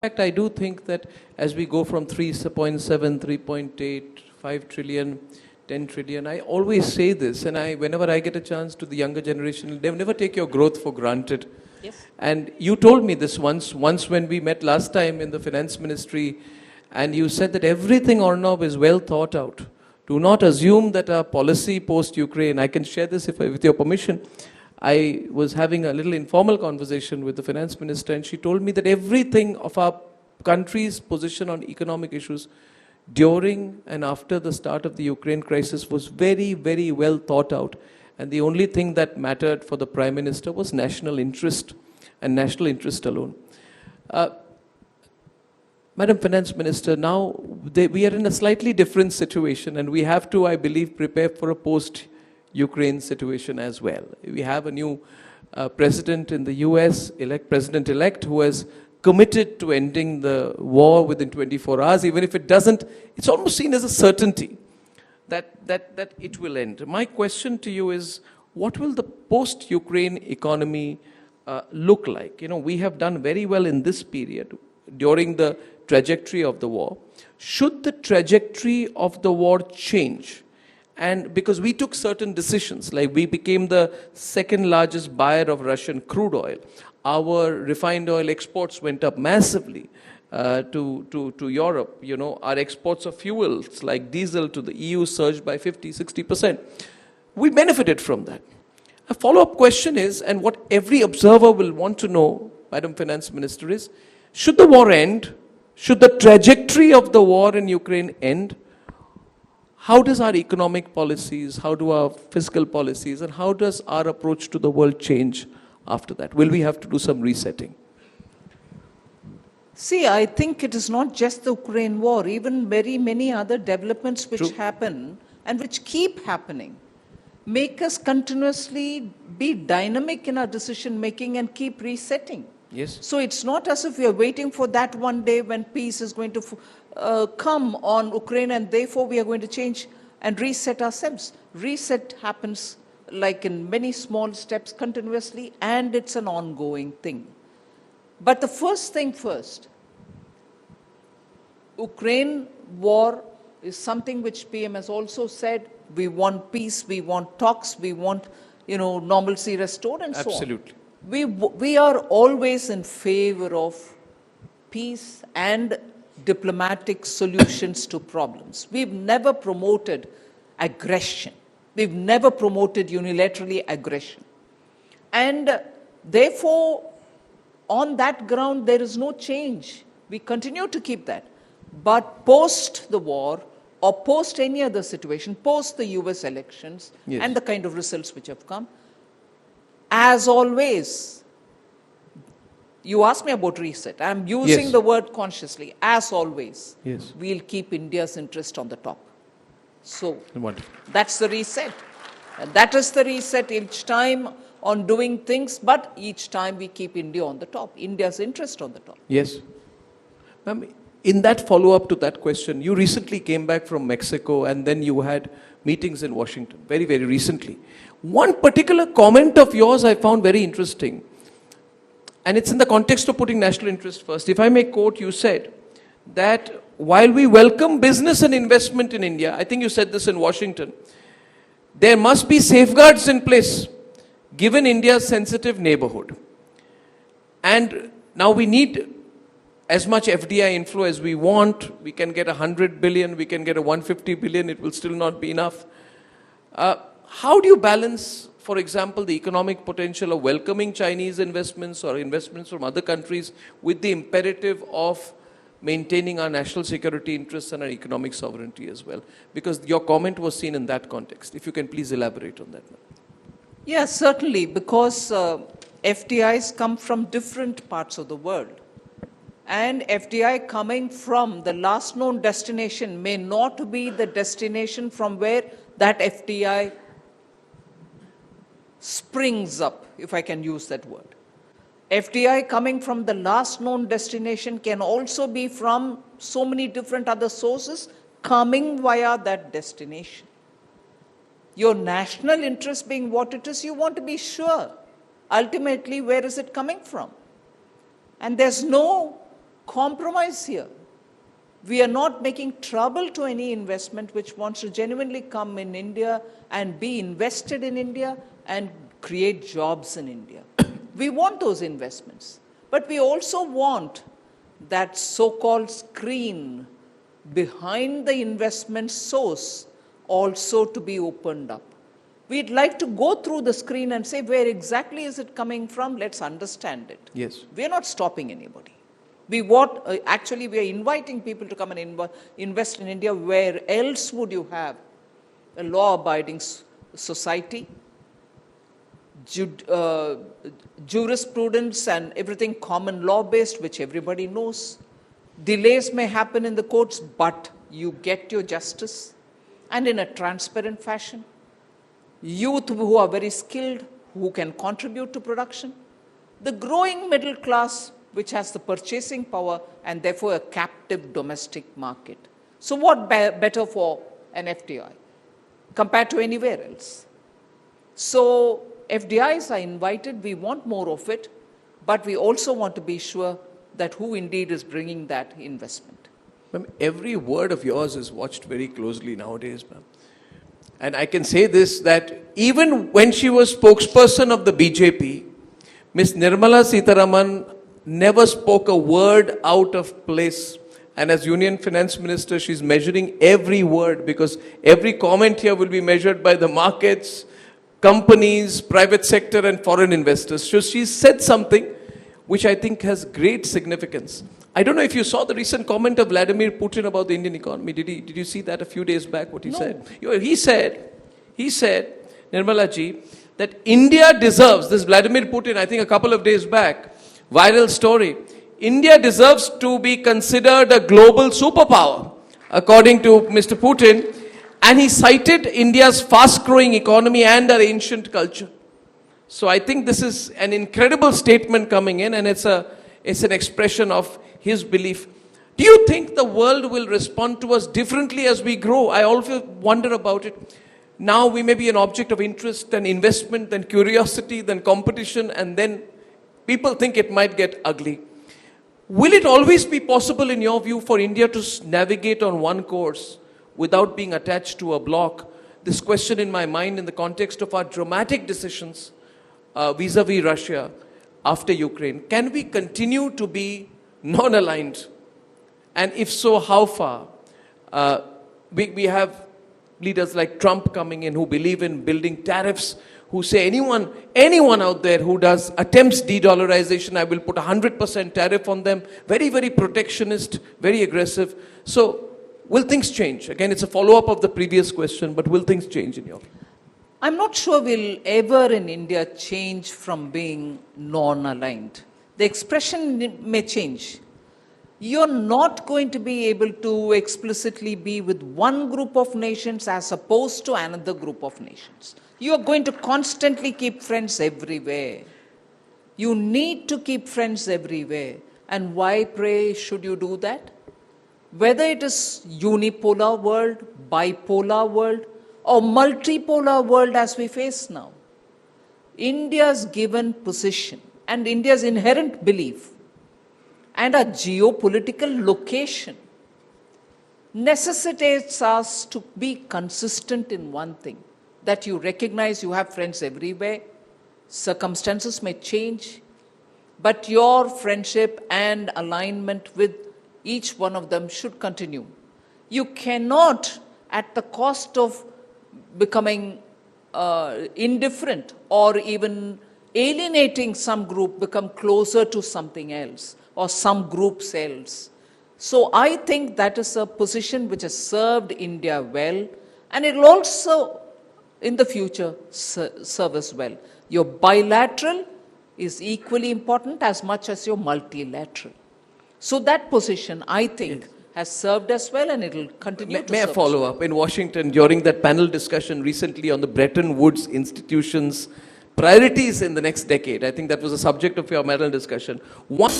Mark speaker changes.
Speaker 1: fact, I do think that as we go from 3.7, 3.8, 5 trillion, 10 trillion, I always say this, and whenever I get a chance to the younger generation, they never take your growth for granted.
Speaker 2: Yes.
Speaker 1: And you told me this once when we met last time in the finance ministry, and you said that everything, Arnab, is well thought out. Do not assume that our policy post-Ukraine, I can share this with your permission. I was having a little informal conversation with the finance minister, and she told me that everything of our country's position on economic issues during and after the start of the Ukraine crisis was very, very well thought out. And the only thing that mattered for the Prime Minister was national interest, and national interest alone. Madam Finance Minister, now we are in a slightly different situation, and we have to, I believe, prepare for a post-Ukraine situation as well. We have a new president in the US, president-elect, who has committed to ending the war within 24 hours. Even if it doesn't, it's almost seen as a certainty that it will end. My question to you is, what will the post-Ukraine economy look like? You know, we have done very well in this period during the trajectory of the war. Should the trajectory of the war change? And because we took certain decisions, like we became the second largest buyer of Russian crude oil, our refined oil exports went up massively to Europe. You know, our exports of fuels like diesel to the EU surged by 50-60%. We benefited from that. A follow-up question is, and what every observer will want to know, Madam Finance Minister, is, should the war end? Should the trajectory of the war in Ukraine end? How does our economic policies, how do our fiscal policies, and how does our approach to the world change after that? Will we have to do some resetting?
Speaker 2: See, I think it is not just the Ukraine war, even very many other developments which happen and which keep happening make us continuously be dynamic in our decision making and keep resetting.
Speaker 1: Yes.
Speaker 2: So it's not as if we are waiting for that one day when peace is going to come on Ukraine, and therefore we are going to change and reset ourselves. Reset happens like in many small steps continuously, and it's an ongoing thing. But the first thing first, Ukraine war is something which PM has also said, we want peace, we want talks, we want, normalcy restored and so on.
Speaker 1: Absolutely.
Speaker 2: We are always in favor of peace and diplomatic solutions to problems. We've never promoted aggression. We've never promoted unilaterally aggression. And therefore, on that ground, there is no change. We continue to keep that. But post the war, or post any other situation, post the US elections,
Speaker 1: yes,
Speaker 2: and the kind of results which have come, as always, you asked me about reset. I'm using
Speaker 1: yes,
Speaker 2: the word consciously. As always,
Speaker 1: yes,
Speaker 2: we'll keep India's interest on the top. So
Speaker 1: wonderful.
Speaker 2: That's the reset. And that is the reset each time on doing things, but each time we keep India on the top, India's interest on the top.
Speaker 1: Yes. Ma'am, in that follow-up to that question, you recently came back from Mexico, and then you had meetings in Washington, very, very recently. One particular comment of yours I found very interesting, and it's in the context of putting national interest first. If I may quote, you said that while we welcome business and investment in India, I think you said this in Washington, there must be safeguards in place given India's sensitive neighborhood. And now we need as much FDI inflow as we want. We can get 100 billion, we can get a 150 billion, it will still not be enough. How do you balance, for example, the economic potential of welcoming Chinese investments or investments from other countries with the imperative of maintaining our national security interests and our economic sovereignty as well? Because your comment was seen in that context. If you can please elaborate on that.
Speaker 2: Yes, certainly, because FDIs come from different parts of the world. And FDI coming from the last known destination may not be the destination from where that FDI springs up, if I can use that word. FDI coming from the last known destination can also be from so many different other sources coming via that destination. Your national interest being what it is, you want to be sure ultimately where is it coming from. And there's no compromise here. We are not making trouble to any investment which wants to genuinely come in India and be invested in India and create jobs in India. We want those investments. But we also want that so-called screen behind the investment source also to be opened up. We'd like to go through the screen and say, where exactly is it coming from? Let's understand it.
Speaker 1: Yes.
Speaker 2: We're not stopping anybody. We want, actually, we are inviting people to come and invest in India. Where else would you have a law-abiding society, jurisprudence and everything common law-based, which everybody knows? Delays may happen in the courts, but you get your justice, and in a transparent fashion. Youth who are very skilled, who can contribute to production. The growing middle class, which has the purchasing power and therefore a captive domestic market. So what better for an FDI compared to anywhere else? So FDIs are invited, we want more of it, but we also want to be sure that who indeed is bringing that investment.
Speaker 1: Ma'am, every word of yours is watched very closely nowadays, ma'am. And I can say this, that even when she was spokesperson of the BJP, Ms. Nirmala Sitharaman never spoke a word out of place. And as Union Finance Minister, she's measuring every word, because every comment here will be measured by the markets, companies, private sector and foreign investors. So she said something which I think has great significance. I don't know if you saw the recent comment of Vladimir Putin about the Indian economy. Did you see that a few days back, what he said? He said, Nirmala ji, that India deserves, this Vladimir Putin, I think a couple of days back, viral story, India deserves to be considered a global superpower, according to Mr. Putin. And he cited India's fast-growing economy and our ancient culture. So I think this is an incredible statement coming in, and it's an expression of his belief. Do you think the world will respond to us differently as we grow? I always wonder about it. Now we may be an object of interest, then investment, then curiosity, then competition, and then people think it might get ugly. Will it always be possible, in your view, for India to navigate on one course without being attached to a bloc? This question in my mind in the context of our dramatic decisions vis-a-vis Russia after Ukraine. Can we continue to be non-aligned? And if so, how far? We have leaders like Trump coming in who believe in building tariffs, who say anyone out there who attempts de-dollarization, I will put 100% tariff on them. Very, very protectionist, very aggressive. So will things change? Again, it's a follow-up of the previous question, but will things change in your view?
Speaker 2: I'm not sure we'll ever in India change from being non-aligned. The expression may change. You're not going to be able to explicitly be with one group of nations as opposed to another group of nations. You are going to constantly keep friends everywhere. You need to keep friends everywhere. And why, pray, should you do that? Whether it is unipolar world, bipolar world, or multipolar world as we face now, India's given position and India's inherent belief and our geopolitical location necessitates us to be consistent in one thing, that you recognize you have friends everywhere. Circumstances may change, but your friendship and alignment with each one of them should continue. You cannot, at the cost of becoming indifferent or even alienating some group, become closer to something else or some groups else. So I think that is a position which has served India well, and it will also in the future serve us well. Your bilateral is equally important as much as your multilateral. So that position, I think, has served us well, and it will continue to serve us well.
Speaker 1: May I follow up? In Washington, during that panel discussion recently on the Bretton Woods institutions' priorities in the next decade, I think that was the subject of your panel discussion. One